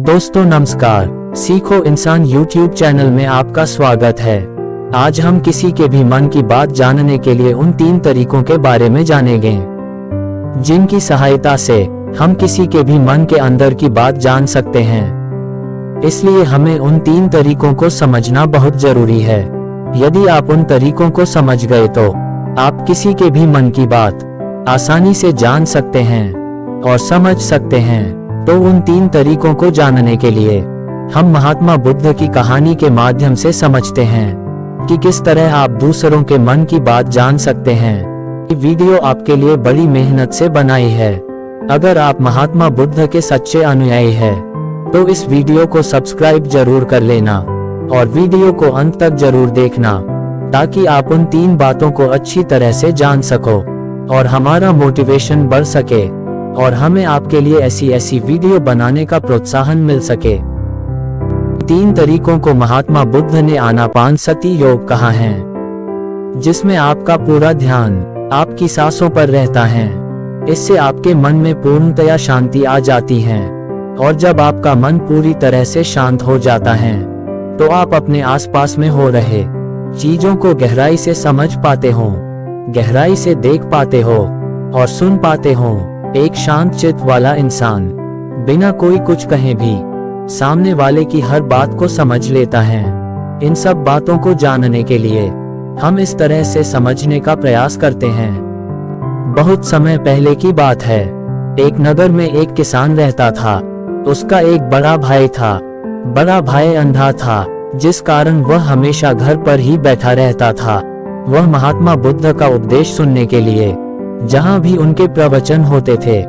दोस्तों नमस्कार, सीखो इंसान यूट्यूब चैनल में आपका स्वागत है। आज हम किसी के भी मन की बात जानने के लिए उन 3 तरीकों के बारे में जानेंगे जिनकी सहायता से हम किसी के भी मन के अंदर की बात जान सकते हैं। इसलिए हमें उन 3 तरीकों को समझना बहुत जरूरी है। यदि आप उन तरीकों को समझ गए तो आप किसी के भी मन की बात आसानी से जान सकते हैं और समझ सकते हैं। तो उन 3 तरीकों को जानने के लिए हम महात्मा बुद्ध की कहानी के माध्यम से समझते हैं कि किस तरह आप दूसरों के मन की बात जान सकते हैं। ये वीडियो आपके लिए बड़ी मेहनत से बनाई है। अगर आप महात्मा बुद्ध के सच्चे अनुयायी हैं, तो इस वीडियो को सब्सक्राइब जरूर कर लेना और वीडियो को अंत तक जरूर देखना, ताकि आप उन 3 बातों को अच्छी तरह से जान सको और हमारा मोटिवेशन बढ़ सके और हमें आपके लिए ऐसी वीडियो बनाने का प्रोत्साहन मिल सके। 3 तरीकों को महात्मा बुद्ध ने आनापानसति योग कहा है, जिसमें आपका पूरा ध्यान आपकी सांसों पर रहता है। इससे आपके मन में पूर्णतया शांति आ जाती है और जब आपका मन पूरी तरह से शांत हो जाता है, तो आप अपने आसपास में हो रहे चीजों को गहराई से समझ पाते हो, गहराई से देख पाते हो और सुन पाते हो। एक शांत चित्त वाला इंसान बिना कोई कुछ कहे भी सामने वाले की हर बात को समझ लेता है। इन सब बातों को जानने के लिए हम इस तरह से समझने का प्रयास करते हैं। बहुत समय पहले की बात है। एक नगर में एक किसान रहता था। उसका एक बड़ा भाई था। बड़ा भाई अंधा था, जिस कारण वह हमेशा घर पर ही बैठा रहता था। वह महात्मा बुद्ध का उपदेश सुनने के लिए जहां भी उनके प्रवचन होते थे,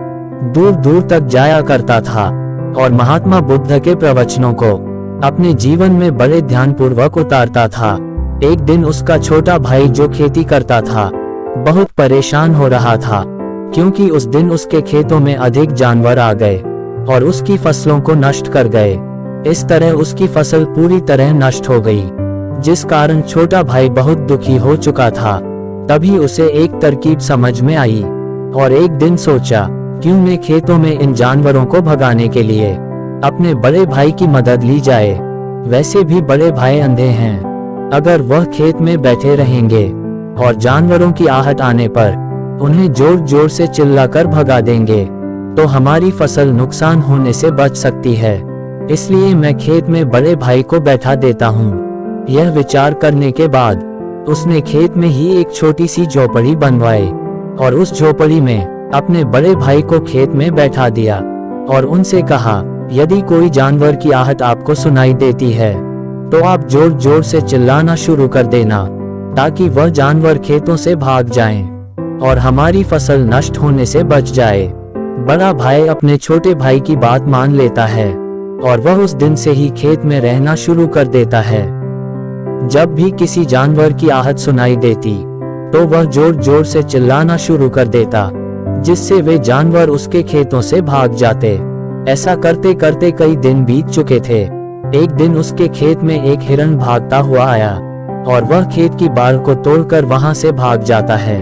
दूर दूर तक जाया करता था और महात्मा बुद्ध के प्रवचनों को अपने जीवन में बड़े ध्यानपूर्वक उतारता था। एक दिन उसका छोटा भाई, जो खेती करता था, बहुत परेशान हो रहा था, क्योंकि उस दिन उसके खेतों में अधिक जानवर आ गए और उसकी फसलों को नष्ट कर गए। इस तरह उसकी फसल पूरी तरह नष्ट हो गई, जिस कारण छोटा भाई बहुत दुखी हो चुका था। तभी उसे एक तरकीब समझ में आई और एक दिन सोचा, क्यों न खेतों में इन जानवरों को भगाने के लिए अपने बड़े भाई की मदद ली जाए। वैसे भी बड़े भाई अंधे हैं। अगर वह खेत में बैठे रहेंगे और जानवरों की आहट आने पर उन्हें जोर जोर से चिल्लाकर भगा देंगे, तो हमारी फसल नुकसान होने से बच सकती है। इसलिए मैं खेत में बड़े भाई को बैठा देता हूँ। यह विचार करने के बाद उसने खेत में ही एक छोटी सी झोपड़ी बनवाई और उस झोपड़ी में अपने बड़े भाई को खेत में बैठा दिया और उनसे कहा, यदि कोई जानवर की आहट आपको सुनाई देती है, तो आप जोर जोर से चिल्लाना शुरू कर देना, ताकि वह जानवर खेतों से भाग जाएं और हमारी फसल नष्ट होने से बच जाए। बड़ा भाई अपने छोटे भाई की बात मान लेता है और वह उस दिन से ही खेत में रहना शुरू कर देता है। जब भी किसी जानवर की आहट सुनाई देती, तो वह जोर जोर से चिल्लाना शुरू कर देता, जिससे वे जानवर उसके खेतों से भाग जाते। ऐसा करते करते कई दिन बीत चुके थे। एक दिन उसके खेत में एक हिरण भागता हुआ आया और वह खेत की बाड़ को तोड़कर वहां से भाग जाता है।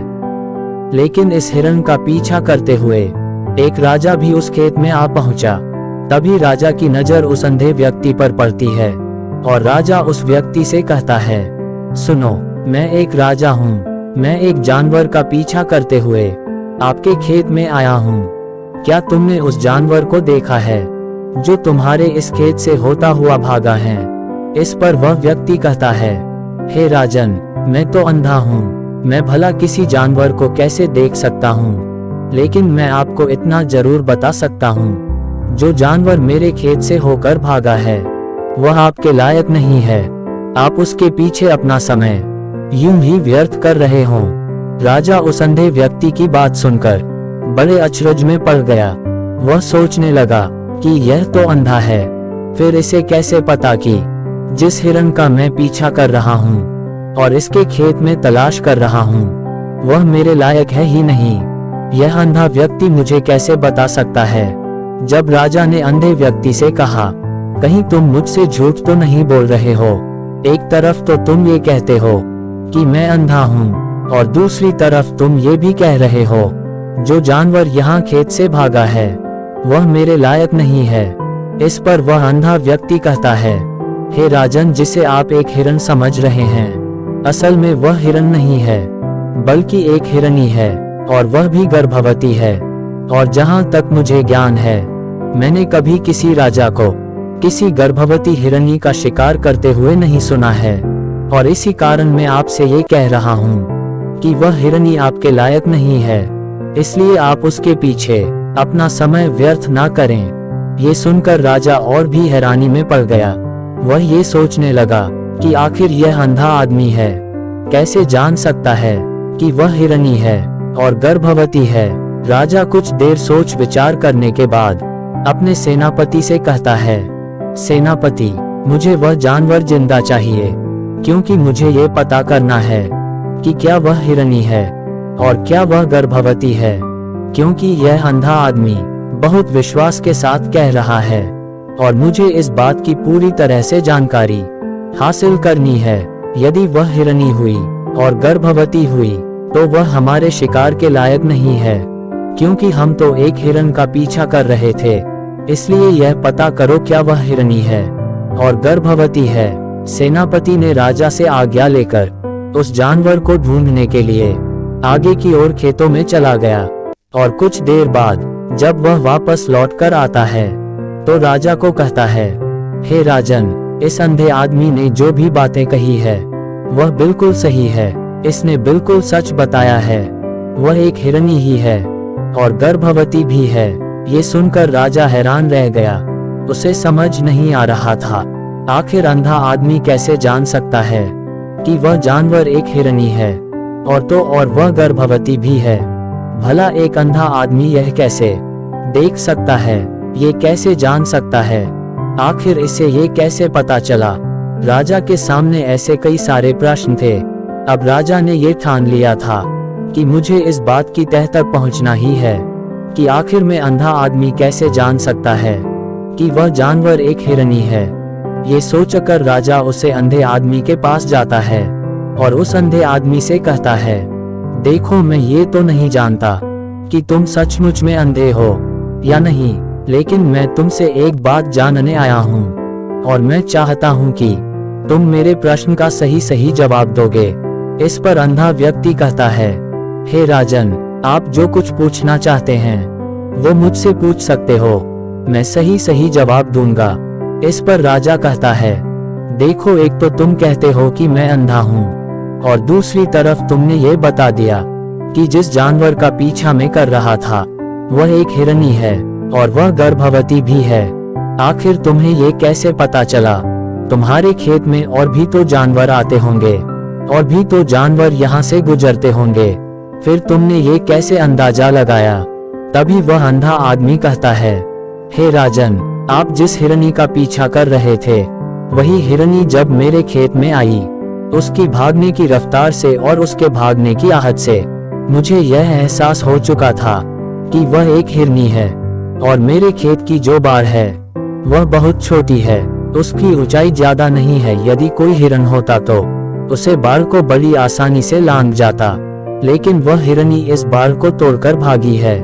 लेकिन इस हिरण का पीछा करते हुए एक राजा भी उस खेत में आ पहुंचा। तभी राजा की नजर उस अंधे व्यक्ति पर पड़ती है और राजा उस व्यक्ति से कहता है, सुनो, मैं एक राजा हूँ। मैं एक जानवर का पीछा करते हुए आपके खेत में आया हूँ। क्या तुमने उस जानवर को देखा है जो तुम्हारे इस खेत से होता हुआ भागा है? इस पर वह व्यक्ति कहता है, हे राजन, मैं तो अंधा हूँ। मैं भला किसी जानवर को कैसे देख सकता हूँ? लेकिन मैं आपको इतना जरूर बता सकता हूँ, जो जानवर मेरे खेत से होकर भागा है, वह आपके लायक नहीं है। आप उसके पीछे अपना समय यूं ही व्यर्थ कर रहे हो। राजा उस अंधे व्यक्ति की बात सुनकर बड़े अचरज में पड़ गया। वह सोचने लगा कि यह तो अंधा है, फिर इसे कैसे पता कि जिस हिरण का मैं पीछा कर रहा हूँ और इसके खेत में तलाश कर रहा हूँ, वह मेरे लायक है ही नहीं। यह अंधा व्यक्ति मुझे कैसे बता सकता है? जब राजा ने अंधे व्यक्ति से कहा, कहीं तुम मुझसे झूठ तो नहीं बोल रहे हो? एक तरफ तो तुम ये कहते हो कि मैं अंधा हूँ और दूसरी तरफ तुम ये भी कह रहे हो, जो जानवर यहाँ खेत से भागा है वह मेरे लायक नहीं है। इस पर वह अंधा व्यक्ति कहता है, हे राजन, जिसे आप एक हिरन समझ रहे हैं, असल में वह हिरन नहीं है, बल्कि एक हिरनी है, और वह भी गर्भवती है। और जहां तक मुझे ज्ञान है, मैंने कभी किसी राजा को किसी गर्भवती हिरनी का शिकार करते हुए नहीं सुना है। और इसी कारण मैं आपसे ये कह रहा हूँ कि वह हिरनी आपके लायक नहीं है, इसलिए आप उसके पीछे अपना समय व्यर्थ ना करें। ये सुनकर राजा और भी हैरानी में पड़ गया। वह ये सोचने लगा कि आखिर यह अंधा आदमी है कैसे जान सकता है कि वह हिरनी है और गर्भवती है। राजा कुछ देर सोच विचार करने के बाद अपने सेनापति से कहता है, सेनापति, मुझे वह जानवर जिंदा चाहिए, क्योंकि मुझे ये पता करना है कि क्या वह हिरनी है और क्या वह गर्भवती है, क्योंकि यह अंधा आदमी बहुत विश्वास के साथ कह रहा है और मुझे इस बात की पूरी तरह से जानकारी हासिल करनी है। यदि वह हिरनी हुई और गर्भवती हुई तो वह हमारे शिकार के लायक नहीं है, क्योंकि हम तो एक हिरन का पीछा कर रहे थे। इसलिए यह पता करो क्या वह हिरनी है और गर्भवती है। सेनापति ने राजा से आज्ञा लेकर उस जानवर को ढूंढने के लिए आगे की ओर खेतों में चला गया। और कुछ देर बाद जब वह वापस लौटकर आता है तो राजा को कहता है, हे राजन, इस अंधे आदमी ने जो भी बातें कही है वह बिल्कुल सही है। इसने बिल्कुल सच बताया है। वह एक हिरनी ही है और गर्भवती भी है। ये सुनकर राजा हैरान रह गया। उसे समझ नहीं आ रहा था, आखिर अंधा आदमी कैसे जान सकता है कि वह जानवर एक हिरनी है और वह गर्भवती भी है। भला एक अंधा आदमी यह कैसे देख सकता है, ये कैसे जान सकता है, आखिर इसे ये कैसे पता चला। राजा के सामने ऐसे कई सारे प्रश्न थे। अब राजा ने ये ठान लिया था कि मुझे इस बात की तह तक पहुंचना ही है कि आखिर में अंधा आदमी कैसे जान सकता है कि वह जानवर एक हिरनी है। ये सोचकर राजा उसे अंधे आदमी के पास जाता है और उस अंधे आदमी से कहता है, देखो, मैं ये तो नहीं जानता कि तुम सचमुच में अंधे हो या नहीं, लेकिन मैं तुमसे एक बात जानने आया हूँ और मैं चाहता हूँ कि तुम मेरे प्रश्न का सही जवाब दोगे। इस पर अंधा व्यक्ति कहता है, हे राजन, आप जो कुछ पूछना चाहते हैं वो मुझसे पूछ सकते हो, मैं सही जवाब दूंगा। इस पर राजा कहता है, देखो, एक तो तुम कहते हो कि मैं अंधा हूँ और दूसरी तरफ तुमने ये बता दिया कि जिस जानवर का पीछा मैं कर रहा था वह एक हिरनी है और वह गर्भवती भी है। आखिर तुम्हें ये कैसे पता चला? तुम्हारे खेत में और भी तो जानवर आते होंगे और भी तो जानवर यहाँ से गुजरते होंगे, फिर तुमने ये कैसे अंदाजा लगाया? तभी वह अंधा आदमी कहता है, हे राजन, आप जिस हिरनी का पीछा कर रहे थे वही हिरनी जब मेरे खेत में आई, उसकी भागने की रफ्तार से और उसके भागने की आहट से मुझे यह एहसास हो चुका था कि वह एक हिरनी है। और मेरे खेत की जो बाड़ है वह बहुत छोटी है, उसकी ऊंचाई ज्यादा नहीं है। यदि कोई हिरन होता तो उसे बाड़ को बड़ी आसानी से लांघ जाता, लेकिन वह हिरनी इस बाड़ को तोड़कर भागी है।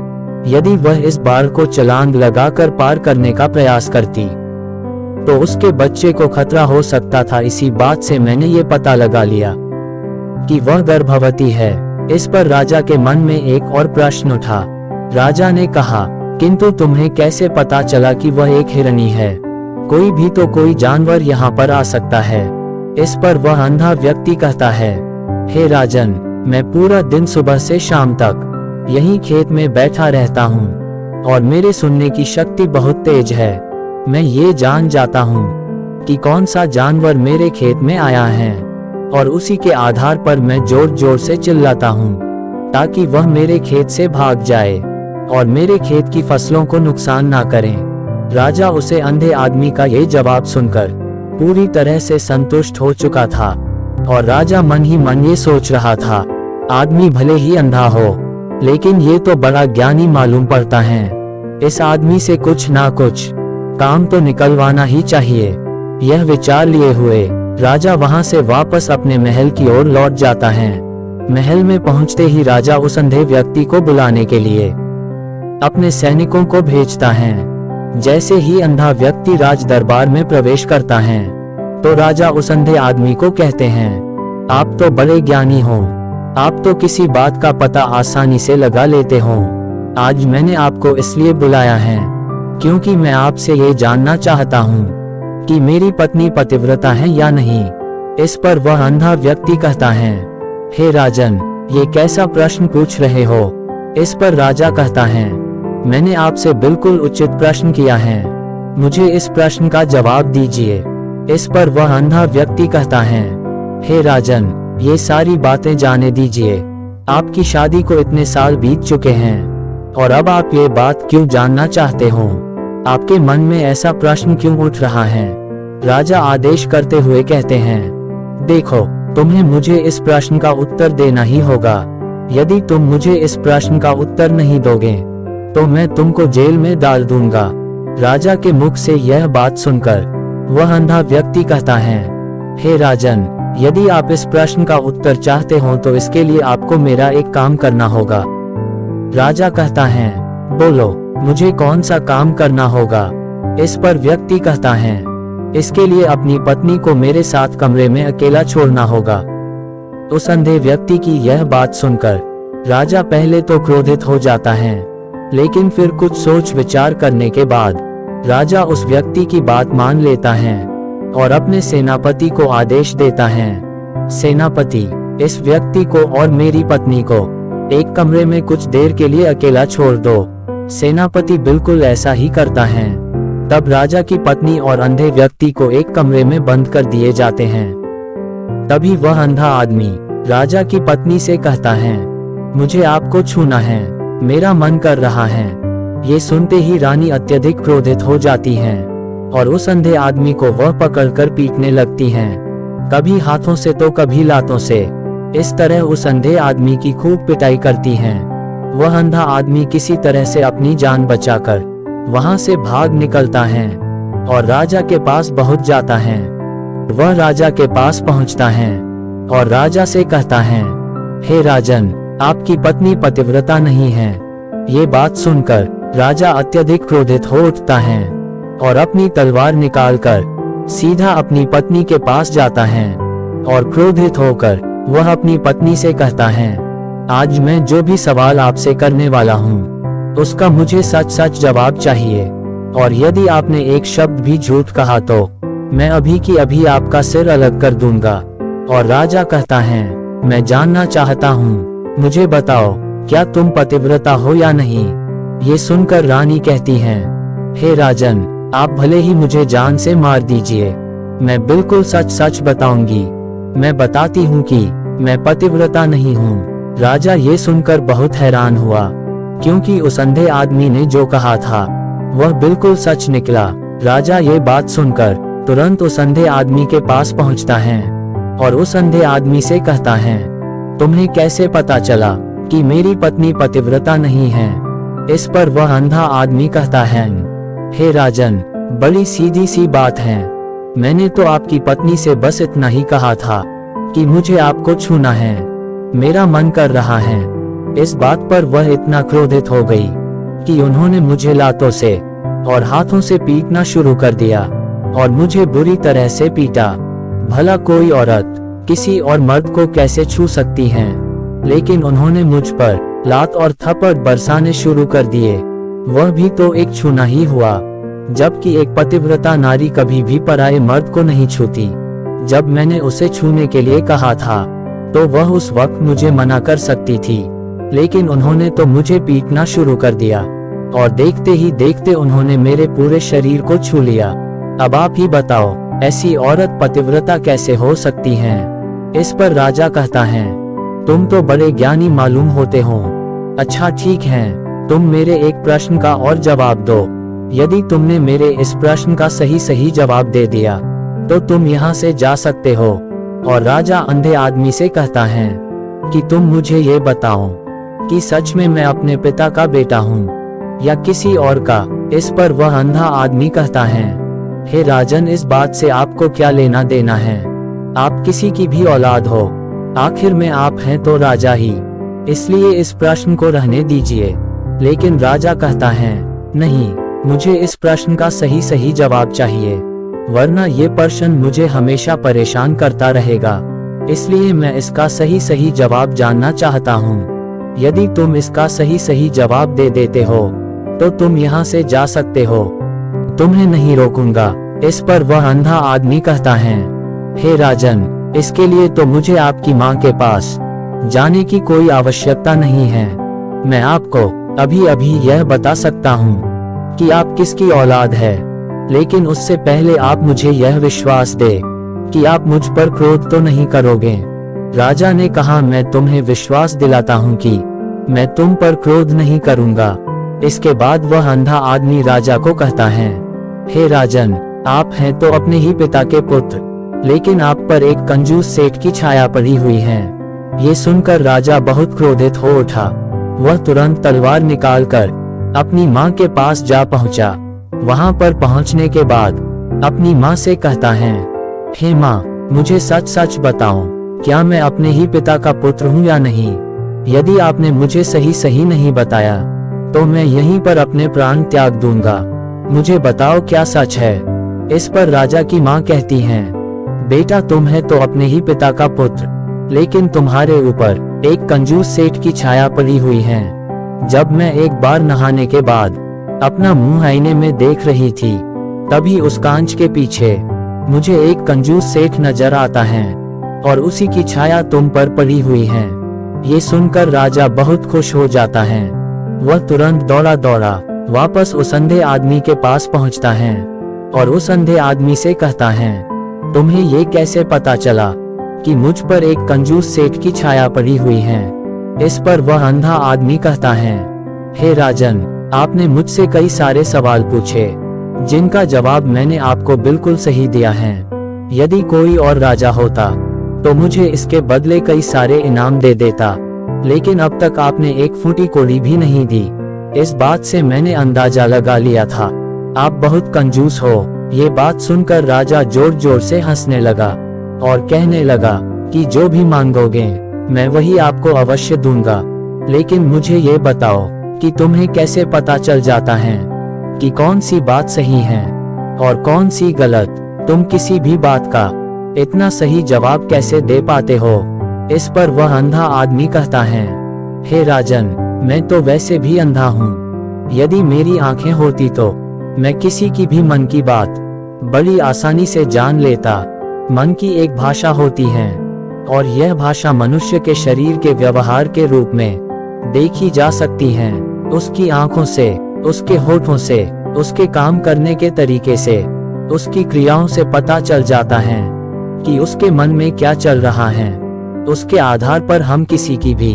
यदि वह इस बाड़ को छलांग लगाकर पार करने का प्रयास करती तो उसके बच्चे को खतरा हो सकता था। इसी बात से मैंने ये पता लगा लिया कि वह गर्भवती है। इस पर राजा के मन में एक और प्रश्न उठा। राजा ने कहा, किंतु तुम्हें कैसे पता चला कि वह एक हिरनी है? कोई भी तो कोई जानवर यहाँ पर आ सकता है। इस पर वह अंधा व्यक्ति कहता है, हे राजन, मैं पूरा दिन सुबह से शाम तक यहीं खेत में बैठा रहता हूँ और मेरे सुनने की शक्ति बहुत तेज है। मैं ये जान जाता हूँ कि कौन सा जानवर मेरे खेत में आया है और उसी के आधार पर मैं जोर जोर से चिल्लाता हूँ ताकि वह मेरे खेत से भाग जाए और मेरे खेत की फसलों को नुकसान ना करें। राजा उसे अंधे आदमी का ये जवाब सुनकर पूरी तरह से संतुष्ट हो चुका था और राजा मन ही मन ये सोच रहा था, आदमी भले ही अंधा हो लेकिन ये तो बड़ा ज्ञानी मालूम पड़ता है। इस आदमी से कुछ ना कुछ काम तो निकलवाना ही चाहिए। यह विचार लिए हुए राजा वहां से वापस अपने महल की ओर लौट जाता है। महल में पहुंचते ही राजा उस अंधे व्यक्ति को बुलाने के लिए अपने सैनिकों को भेजता है। जैसे ही अंधा व्यक्ति राज दरबार में प्रवेश करता है तो राजा उस अंधे आदमी को कहते हैं, आप तो बड़े ज्ञानी हो, आप तो किसी बात का पता आसानी से लगा लेते हो। आज मैंने आपको इसलिए बुलाया है क्योंकि मैं आपसे ये जानना चाहता हूँ कि मेरी पत्नी पतिव्रता है या नहीं। इस पर वह अंधा व्यक्ति कहता है, हे राजन, ये कैसा प्रश्न पूछ रहे हो। इस पर राजा कहता है, मैंने आपसे बिल्कुल उचित प्रश्न किया है, मुझे इस प्रश्न का जवाब दीजिए। इस पर वह अंधा व्यक्ति कहता है, हे राजन, ये सारी बातें जाने दीजिए, आपकी शादी को इतने साल बीत चुके हैं और अब आप ये बात क्यों जानना चाहते हो, आपके मन में ऐसा प्रश्न क्यों उठ रहा है। राजा आदेश करते हुए कहते हैं, देखो, तुम्हें मुझे इस प्रश्न का उत्तर देना ही होगा। यदि तुम मुझे इस प्रश्न का उत्तर नहीं दोगे तो मैं तुमको जेल में डाल दूंगा। राजा के मुख से यह बात सुनकर वह अंधा व्यक्ति कहता है, हे राजन, यदि आप इस प्रश्न का उत्तर चाहते हो तो इसके लिए आपको मेरा एक काम करना होगा। राजा कहता है, बोलो, मुझे कौन सा काम करना होगा। इस पर व्यक्ति कहता है, इसके लिए अपनी पत्नी को मेरे साथ कमरे में अकेला छोड़ना होगा। उस अंधे व्यक्ति की यह बात सुनकर राजा पहले तो क्रोधित हो जाता है, लेकिन फिर कुछ सोच विचार करने के बाद राजा उस व्यक्ति की बात मान लेता है और अपने सेनापति को आदेश देता है, सेनापति, इस व्यक्ति को और मेरी पत्नी को एक कमरे में कुछ देर के लिए अकेला छोड़ दो। सेनापति बिल्कुल ऐसा ही करता है। तब राजा की पत्नी और अंधे व्यक्ति को एक कमरे में बंद कर दिए जाते हैं। तभी वह अंधा आदमी राजा की पत्नी से कहता है, मुझे आपको छूना है, मेरा मन कर रहा है। ये सुनते ही रानी अत्यधिक क्रोधित हो जाती है और उस अंधे आदमी को वह पकड़कर पीटने लगती है, कभी हाथों से तो कभी लातों से। इस तरह उस अंधे आदमी की खूब पिटाई करती है। वह अंधा आदमी किसी तरह से अपनी जान बचाकर वहां से भाग निकलता है और राजा के पास पहुंच जाता है। वह राजा के पास पहुंचता है और राजा से कहता है, हे राजन, आपकी पत्नी पतिव्रता नहीं है। ये बात सुनकर राजा अत्यधिक क्रोधित हो उठता है और अपनी तलवार निकालकर सीधा अपनी पत्नी के पास जाता है और क्रोधित होकर वह अपनी पत्नी से कहता है, आज मैं जो भी सवाल आपसे करने वाला हूँ उसका मुझे सच सच जवाब चाहिए, और यदि आपने एक शब्द भी झूठ कहा तो मैं अभी की अभी आपका सिर अलग कर दूंगा। और राजा कहता है, मैं जानना चाहता हूँ, मुझे बताओ, क्या तुम पतिव्रता हो या नहीं। ये सुनकर रानी कहती है, हे राजन, आप भले ही मुझे जान से मार दीजिए, मैं बिल्कुल सच सच बताऊंगी। मैं बताती हूँ कि मैं पतिव्रता नहीं हूँ। राजा ये सुनकर बहुत हैरान हुआ, क्योंकि उस अंधे आदमी ने जो कहा था वह बिल्कुल सच निकला। राजा ये बात सुनकर तुरंत उस अंधे आदमी के पास पहुंचता है और उस अंधे आदमी से कहता है, तुम्हें कैसे पता चला कि मेरी पत्नी पतिव्रता नहीं है। इस पर वह अंधा आदमी कहता है, हे राजन, बड़ी सीधी सी बात है, मैंने तो आपकी पत्नी से बस इतना ही कहा था कि मुझे आपको छूना है, मेरा मन कर रहा है। इस बात पर वह इतना क्रोधित हो गई कि उन्होंने मुझे लातों से और हाथों से पीटना शुरू कर दिया और मुझे बुरी तरह से पीटा। भला कोई औरत किसी और मर्द को कैसे छू सकती है, लेकिन उन्होंने मुझ पर लात और थप्पड़ बरसाने शुरू कर दिए। वह भी तो एक छूना ही हुआ, जबकि एक पतिव्रता नारी कभी भी पराये मर्द को नहीं छूती। जब मैंने उसे छूने के लिए कहा था तो वह उस वक्त मुझे मना कर सकती थी, लेकिन उन्होंने तो मुझे पीटना शुरू कर दिया और देखते ही देखते उन्होंने मेरे पूरे शरीर को छू लिया। अब आप ही बताओ, ऐसी औरत पतिव्रता कैसे हो सकती है। इस पर राजा कहता है, तुम तो बड़े ज्ञानी मालूम होते हो। अच्छा ठीक है, तुम मेरे एक प्रश्न का और जवाब दो। यदि तुमने मेरे इस प्रश्न का सही सही जवाब दे दिया तो तुम यहाँ से जा सकते हो। और राजा अंधे आदमी से कहता है कि तुम मुझे ये बताओ कि सच में मैं अपने पिता का बेटा हूँ या किसी और का। इस पर वह अंधा आदमी कहता है, हे राजन, इस बात से आपको क्या लेना देना है। आप किसी की भी औलाद हो, आखिर में आप हैं तो राजा ही, इसलिए इस प्रश्न को रहने दीजिए। लेकिन राजा कहता है, नहीं, मुझे इस प्रश्न का सही सही जवाब चाहिए, वरना ये प्रश्न मुझे हमेशा परेशान करता रहेगा। इसलिए मैं इसका सही सही जवाब जानना चाहता हूँ। यदि तुम इसका सही सही जवाब दे देते हो तो तुम यहाँ से जा सकते हो। तुम्हें नहीं रोकूंगा। इस पर वह अंधा आदमी कहता है, हे राजन, इसके लिए तो मुझे आपकी माँ के पास जाने की कोई आवश्यकता नहीं है। मैं आपको अभी अभी यह बता सकता हूँ कि आप किसकी औलाद है, लेकिन उससे पहले आप मुझे यह विश्वास दे कि आप मुझ पर क्रोध तो नहीं करोगे। राजा ने कहा, मैं तुम्हें विश्वास दिलाता हूँ कि मैं तुम पर क्रोध नहीं करूँगा। इसके बाद वह अंधा आदमी राजा को कहता है, हे राजन, आप हैं तो अपने ही पिता के पुत्र, लेकिन आप पर एक कंजूस सेठ की छाया पड़ी हुई है। ये सुनकर राजा बहुत क्रोधित हो उठा। वह तुरंत तलवार निकालकर अपनी माँ के पास जा पहुँचा। वहाँ पर पहुँचने के बाद अपनी माँ से कहता है, हे माँ, मुझे सच सच बताओ, क्या मैं अपने ही पिता का पुत्र हूँ या नहीं? यदि आपने मुझे सही सही नहीं बताया तो मैं यहीं पर अपने प्राण त्याग दूंगा। मुझे बताओ क्या सच है? इस पर राजा की माँ कहती हैं, बेटा, तुम है तो अपने ही पिता का पुत्र, लेकिन तुम्हारे ऊपर एक कंजूस सेठ की छाया पड़ी हुई है। जब मैं एक बार नहाने के बाद अपना मुंह आईने में देख रही थी, तभी उस कांच के पीछे मुझे एक कंजूस सेठ नजर आता है और उसी की छाया तुम पर पड़ी हुई है। ये सुनकर राजा बहुत खुश हो जाता है। वह तुरंत दौड़ा दौड़ा वापस उस अंधे आदमी के पास पहुंचता है और उस अंधे आदमी से कहता है, तुम्हें ये कैसे पता चला कि मुझ पर एक कंजूस सेठ की छाया पड़ी हुई है? इस पर वह अंधा आदमी कहता है, हे राजन, आपने मुझसे कई सारे सवाल पूछे जिनका जवाब मैंने आपको बिल्कुल सही दिया है। यदि कोई और राजा होता तो मुझे इसके बदले कई सारे इनाम दे देता, लेकिन अब तक आपने एक फूटी कौड़ी भी नहीं दी। इस बात से मैंने अंदाजा लगा लिया था आप बहुत कंजूस हो। ये बात सुनकर राजा जोर जोर से हंसने लगा और कहने लगा कि जो भी मांगोगे मैं वही आपको अवश्य दूंगा, लेकिन मुझे ये बताओ कि तुम्हें कैसे पता चल जाता है कि कौन सी बात सही है और कौन सी गलत? तुम किसी भी बात का इतना सही जवाब कैसे दे पाते हो? इस पर वह अंधा आदमी कहता है, हे राजन, मैं तो वैसे भी अंधा हूँ। यदि मेरी आंखें होती तो मैं किसी की भी मन की बात बड़ी आसानी से जान लेता। मन की एक भाषा होती है और यह भाषा मनुष्य के शरीर के व्यवहार के रूप में देखी जा सकती है। उसकी आंखों से, उसके होठों से, उसके काम करने के तरीके से, उसकी क्रियाओं से पता चल जाता है कि उसके मन में क्या चल रहा है। उसके आधार पर हम किसी की भी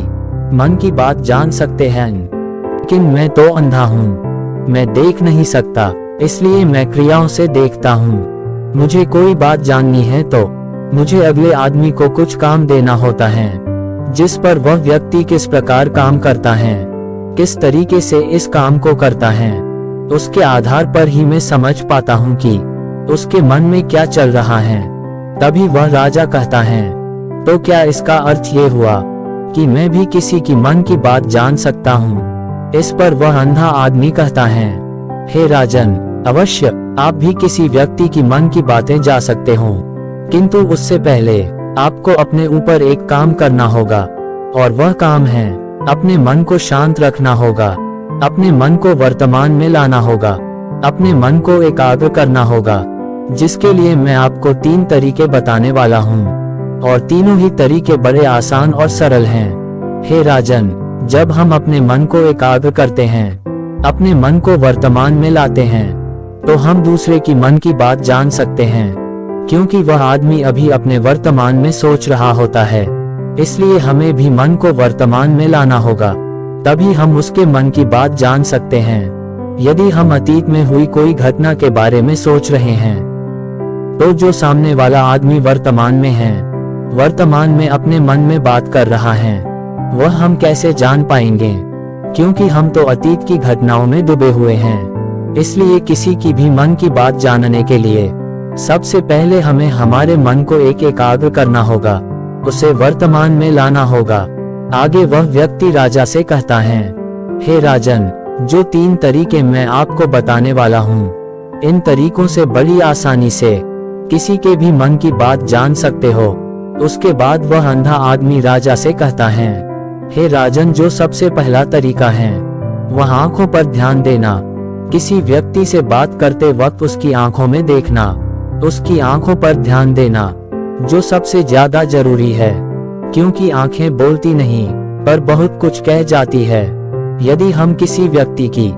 मन की बात जान सकते हैं। लेकिन मैं तो अंधा हूँ, मैं देख नहीं सकता, इसलिए मैं क्रियाओं से देखता हूँ। मुझे कोई बात जाननी है तो मुझे अगले आदमी को कुछ काम देना होता है, जिस पर वह व्यक्ति किस प्रकार काम करता है, किस तरीके से इस काम को करता है, उसके आधार पर ही मैं समझ पाता हूँ कि उसके मन में क्या चल रहा है। तभी वह राजा कहता है, तो क्या इसका अर्थ ये हुआ कि मैं भी किसी की मन की बात जान सकता हूँ? इस पर वह अंधा आदमी कहता है, हे राजन, अवश्य आप भी किसी व्यक्ति की मन की बातें जा सकते हो, किंतु उससे पहले आपको अपने ऊपर एक काम करना होगा और वह काम है अपने मन को शांत रखना होगा, अपने मन को वर्तमान में लाना होगा, अपने मन को एकाग्र करना होगा, जिसके लिए मैं आपको 3 तरीके बताने वाला हूँ और तीनों ही तरीके बड़े आसान और सरल हैं। हे राजन, जब हम अपने मन को एकाग्र करते हैं, अपने मन को वर्तमान में लाते हैं, तो हम दूसरे की मन की बात जान सकते हैं, क्योंकि वह आदमी अभी अपने वर्तमान में सोच रहा होता है। इसलिए हमें भी मन को वर्तमान में लाना होगा, तभी हम उसके मन की बात जान सकते हैं। यदि हम अतीत में हुई कोई घटना के बारे में सोच रहे हैं, तो जो सामने वाला आदमी वर्तमान में है, वर्तमान में अपने मन में बात कर रहा है, वह हम कैसे जान पाएंगे? क्योंकि हम तो अतीत की घटनाओं में डूबे हुए हैं। इसलिए किसी की भी मन की बात जानने के लिए सबसे पहले हमें हमारे मन को एकाग्र करना होगा, उसे वर्तमान में लाना होगा। आगे वह व्यक्ति राजा से कहता है, हे राजन, जो 3 तरीके मैं आपको बताने वाला हूँ, इन तरीकों से बड़ी आसानी से किसी के भी मन की बात जान सकते हो। उसके बाद वह अंधा आदमी राजा से कहता है, हे राजन, जो सबसे पहला तरीका है वह आंखों पर ध्यान देना। किसी व्यक्ति से बात करते वक्त उसकी आंखों में देखना, उसकी आंखों पर ध्यान देना, जो सबसे ज्यादा जरूरी है, क्योंकि आंखें बोलती नहीं पर बहुत कुछ कह जाती है। यदि हम किसी व्यक्ति की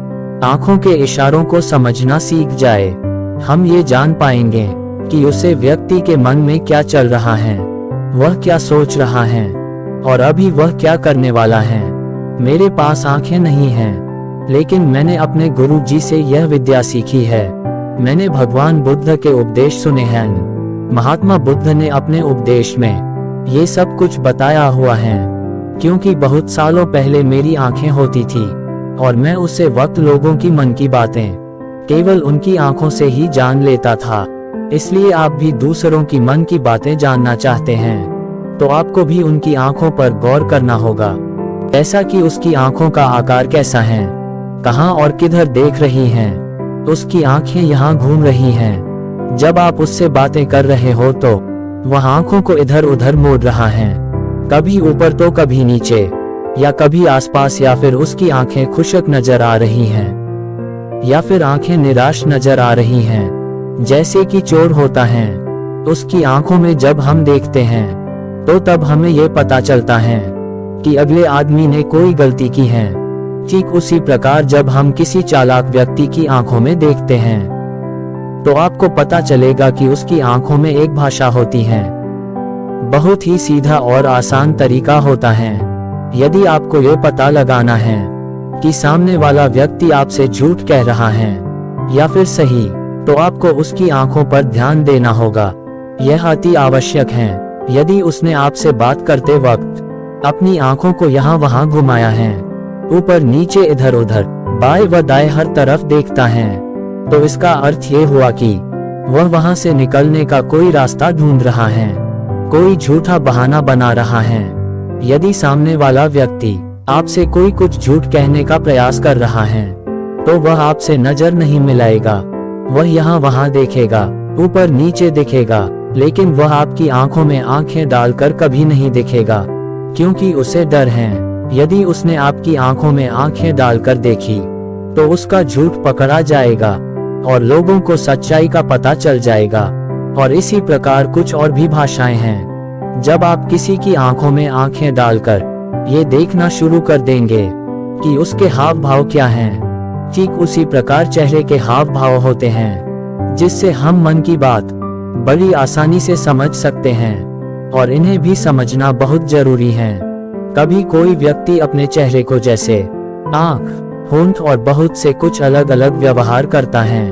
आंखों के इशारों को समझना सीख जाए, हम ये जान पाएंगे कि उसे व्यक्ति के मन में क्या चल रहा है, वह क्या सोच रहा है और अभी वह क्या करने वाला है। मेरे पास आंखें नहीं हैं, लेकिन मैंने अपने गुरु जी से यह विद्या सीखी है। मैंने भगवान बुद्ध के उपदेश सुने हैं। महात्मा बुद्ध ने अपने उपदेश में ये सब कुछ बताया हुआ है, क्योंकि बहुत सालों पहले मेरी आंखें होती थी और मैं उसे वक्त लोगों की मन की बातें केवल उनकी आंखों से ही जान लेता था। इसलिए आप भी दूसरों की मन की बातें जानना चाहते हैं तो आपको भी उनकी आंखों पर गौर करना होगा, ऐसा कि उसकी आंखों का आकार कैसा है, कहां और किधर देख रही हैं, उसकी आंखें यहाँ घूम रही हैं। जब आप उससे बातें कर रहे हो तो वह आंखों को इधर उधर मोड़ रहा है, कभी ऊपर तो कभी नीचे, या कभी आसपास, या फिर उसकी आंखें खुशक नजर आ रही हैं, या फिर आंखें निराश नजर आ रही हैं, जैसे कि चोर होता है। उसकी आंखों में जब हम देखते हैं तो तब हमें ये पता चलता है कि अगले आदमी ने कोई गलती की है। ठीक उसी प्रकार जब हम किसी चालाक व्यक्ति की आंखों में देखते हैं तो आपको पता चलेगा कि उसकी आंखों में एक भाषा होती है। बहुत ही सीधा और आसान तरीका होता है। यदि आपको ये पता लगाना है कि सामने वाला व्यक्ति आपसे झूठ कह रहा है या फिर सही, तो आपको उसकी आंखों पर ध्यान देना होगा। यह अति आवश्यक है। यदि उसने आपसे बात करते वक्त अपनी आंखों को यहाँ वहाँ घुमाया है, ऊपर नीचे इधर उधर बाएं व दाएं हर तरफ देखता है, तो इसका अर्थ ये हुआ कि वह वहां से निकलने का कोई रास्ता ढूंढ रहा है, कोई झूठा बहाना बना रहा है। यदि सामने वाला व्यक्ति आपसे कोई कुछ झूठ कहने का प्रयास कर रहा है तो वह आपसे नजर नहीं मिलाएगा, वह यहाँ वहाँ देखेगा, ऊपर नीचे दिखेगा, लेकिन वह आपकी आंखों में आंखें डालकर कभी नहीं दिखेगा, क्योंकि उसे डर है। यदि उसने आपकी आंखों में आंखें डालकर देखी तो उसका झूठ पकड़ा जाएगा और लोगों को सच्चाई का पता चल जाएगा। और इसी प्रकार कुछ और भी भाषाएं हैं। जब आप किसी की आंखों में आंखें डालकर ये देखना शुरू कर देंगे कि उसके हाव भाव क्या हैं, ठीक उसी प्रकार चेहरे के हाव भाव होते हैं, जिससे हम मन की बात बड़ी आसानी से समझ सकते हैं और इन्हें भी समझना बहुत जरूरी है। कभी कोई व्यक्ति अपने चेहरे को जैसे आंख, होंठ और बहुत से कुछ अलग अलग व्यवहार करता है।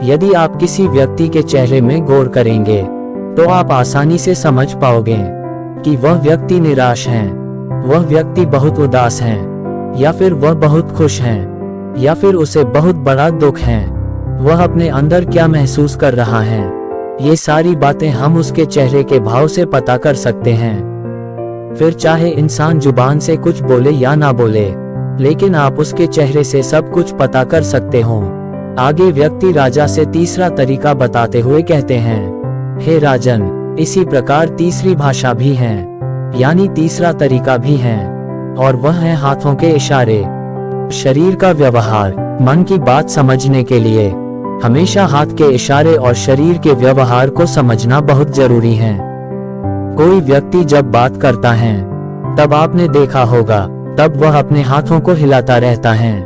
यदि आप किसी व्यक्ति के चेहरे में गौर करेंगे तो आप आसानी से समझ पाओगे कि वह व्यक्ति निराश है, वह व्यक्ति बहुत उदास है, या फिर वह बहुत खुश है, या फिर उसे बहुत बड़ा दुख है। वह अपने अंदर क्या महसूस कर रहा है, ये सारी बातें हम उसके चेहरे के भाव से पता कर सकते हैं। फिर चाहे इंसान जुबान से कुछ बोले या ना बोले, लेकिन आप उसके चेहरे से सब कुछ पता कर सकते हो। आगे व्यक्ति राजा से तीसरा तरीका बताते हुए कहते हैं, हे राजन, इसी प्रकार तीसरी भाषा भी है, यानी तीसरा तरीका भी है, और वह है हाथों के इशारे। शरीर का व्यवहार। मन की बात समझने के लिए हमेशा हाथ के इशारे और शरीर के व्यवहार को समझना बहुत जरूरी है। कोई व्यक्ति जब बात करता है तब आपने देखा होगा, तब वह अपने हाथों को हिलाता रहता है,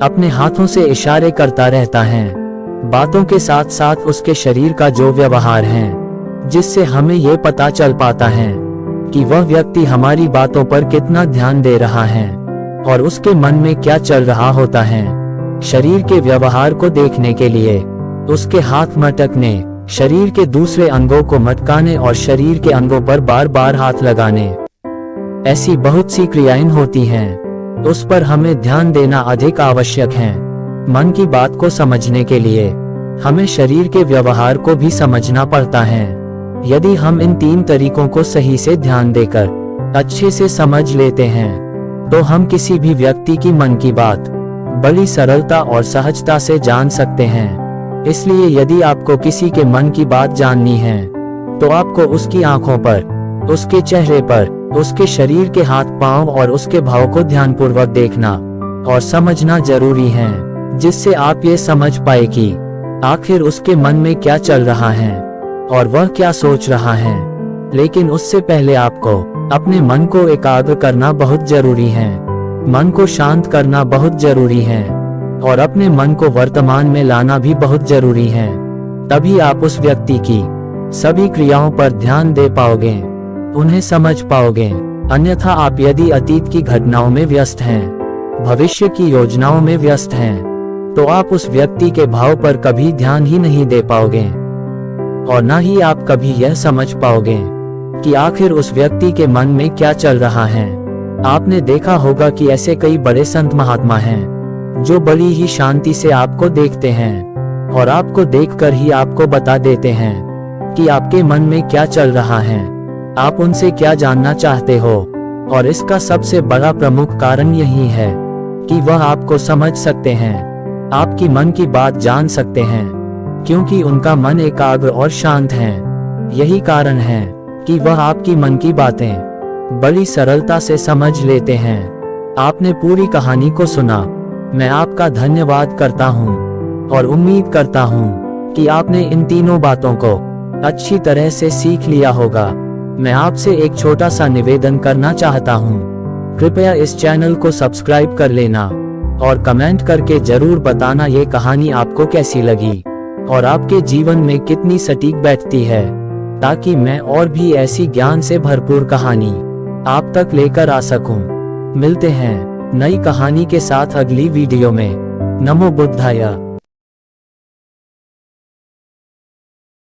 अपने हाथों से इशारे करता रहता है। बातों के साथ साथ उसके शरीर का जो व्यवहार है, जिससे हमें ये पता चल पाता है कि वह व्यक्ति हमारी बातों पर कितना ध्यान दे रहा है और उसके मन में क्या चल रहा होता है। शरीर के व्यवहार को देखने के लिए उसके हाथ मटकने, शरीर के दूसरे अंगों को मटकाने और शरीर के अंगों पर बार बार हाथ लगाने, ऐसी बहुत सी क्रियाएं होती हैं। उस पर हमें ध्यान देना अधिक आवश्यक है। मन की बात को समझने के लिए हमें शरीर के व्यवहार को भी समझना पड़ता है। यदि हम इन 3 तरीकों को सही से ध्यान देकर अच्छे से समझ लेते हैं तो हम किसी भी व्यक्ति की मन की बात बड़ी सरलता और सहजता से जान सकते हैं। इसलिए यदि आपको किसी के मन की बात जाननी है तो आपको उसकी आंखों पर, उसके चेहरे पर, उसके शरीर के हाथ पांव और उसके भाव को ध्यानपूर्वक देखना और समझना जरूरी है, जिससे आप ये समझ पाए कि आखिर उसके मन में क्या चल रहा है और वह क्या सोच रहा है। लेकिन उससे पहले आपको अपने मन को एकाग्र करना बहुत जरूरी है, मन को शांत करना बहुत जरूरी है और अपने मन को वर्तमान में लाना भी बहुत जरूरी है। तभी आप उस व्यक्ति की सभी क्रियाओं पर ध्यान दे पाओगे, उन्हें समझ पाओगे। अन्यथा आप यदि अतीत की घटनाओं में व्यस्त हैं, भविष्य की योजनाओं में व्यस्त हैं, तो आप उस व्यक्ति के भाव पर कभी ध्यान ही नहीं दे पाओगे और न ही आप कभी यह समझ पाओगे कि आखिर उस व्यक्ति के मन में क्या चल रहा है। आपने देखा होगा कि ऐसे कई बड़े संत महात्मा हैं जो बड़ी ही शांति से आपको देखते हैं और आपको देखकर ही आपको बता देते हैं कि आपके मन में क्या चल रहा है, आप उनसे क्या जानना चाहते हो। और इसका सबसे बड़ा प्रमुख कारण यही है कि वह आपको समझ सकते हैं, आपकी मन की बात जान सकते हैं, क्योंकि उनका मन एकाग्र और शांत है। यही कारण है कि वह आपकी मन की बातें बड़ी सरलता से समझ लेते हैं। आपने पूरी कहानी को सुना, मैं आपका धन्यवाद करता हूँ और उम्मीद करता हूँ कि आपने इन तीनों बातों को अच्छी तरह से सीख लिया होगा। मैं आपसे एक छोटा सा निवेदन करना चाहता हूँ, कृपया इस चैनल को सब्सक्राइब कर लेना और कमेंट करके जरूर बताना ये कहानी आपको कैसी लगी और आपके जीवन में कितनी सटीक बैठती है, ताकि मैं और भी ऐसी ज्ञान से भरपूर कहानी आप तक लेकर आ सकूं। मिलते हैं नई कहानी के साथ अगली वीडियो में। नमो बुद्धाय।